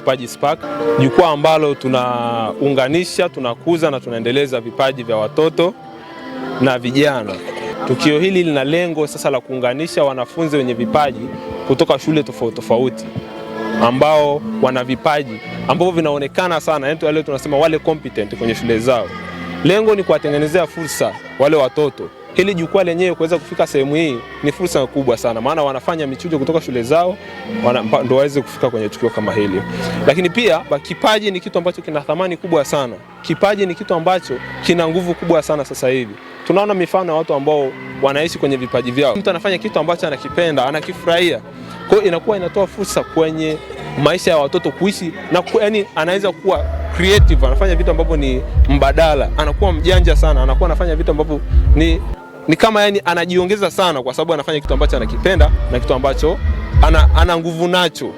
Kipaji Spark, jukwaa ambalo tunaunganisha, tunakuza na tunaendeleza vipaji vya watoto na vijana. Tukio hili lina lengo sasa la kuunganisha wanafunzi wenye vipaji kutoka shule tofauti tofauti ambao wana vipaji ambao vinaonekana sana, yani leo tunasema wale competent kwenye shule zao. Lengo ni kuwatengenezea fursa wale watoto. Hili jukwaa lenyewe kuweza kufika sehemu hii ni fursa kubwa sana, maana wanafanya michujo kutoka shule zao ndio waweze kufika kwenye tukio kama hili. Lakini pia kipaji ni kitu ambacho kina thamani kubwa sana. Kipaji ni kitu ambacho kina nguvu kubwa sana sasa hivi. Tunaona mifano ya watu ambao wanaishi kwenye vipaji vyao. Mtu anafanya kitu ambacho anakipenda, anakifurahia. Kwa hiyo inakuwa inatoa fursa kwenye maisha ya watoto kuishi na yani anaweza kuwa creative, anafanya vitu ambavyo ni mbadala, anakuwa mjanja sana, anakuwa anafanya vitu ambavyo ni kama yani anajiongeza sana kwa sababu anafanya kitu ambacho anakipenda na kitu ambacho ana nguvu nacho.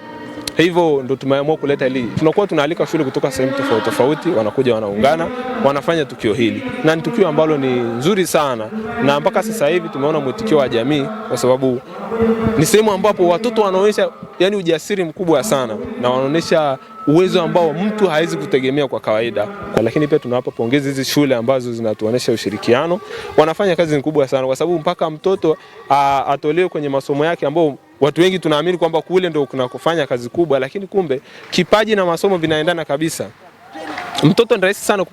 Hivyo ndo tumeamua kuleta hili. Tunakuwa tunaalika shule kutoka sehemu tofauti tofauti, wanakuja wanaungana, wanafanya tukio hili. Na ni tukio ambalo ni nzuri sana na mpaka sasa hivi tumeona mwitikio wa jamii kwa sababu ni sehemu ambapo watoto wanaonyesha yani ujasiri mkubwa sana na wanaonyesha uwezo ambao mtu hawezi kutegemea kwa kawaida. Lakini pia tunawapa pongezi hizi shule ambazo zinatuonesha ushirikiano. Wanafanya kazi kubwa sana kwa sababu mpaka mtoto atolewe kwenye masomo yake ambao watu wengi tunaamini kwamba kule ndio kuna kufanya kazi kubwa, lakini kumbe kipaji na masomo vinaendana kabisa. Mtoto ni rahisi sana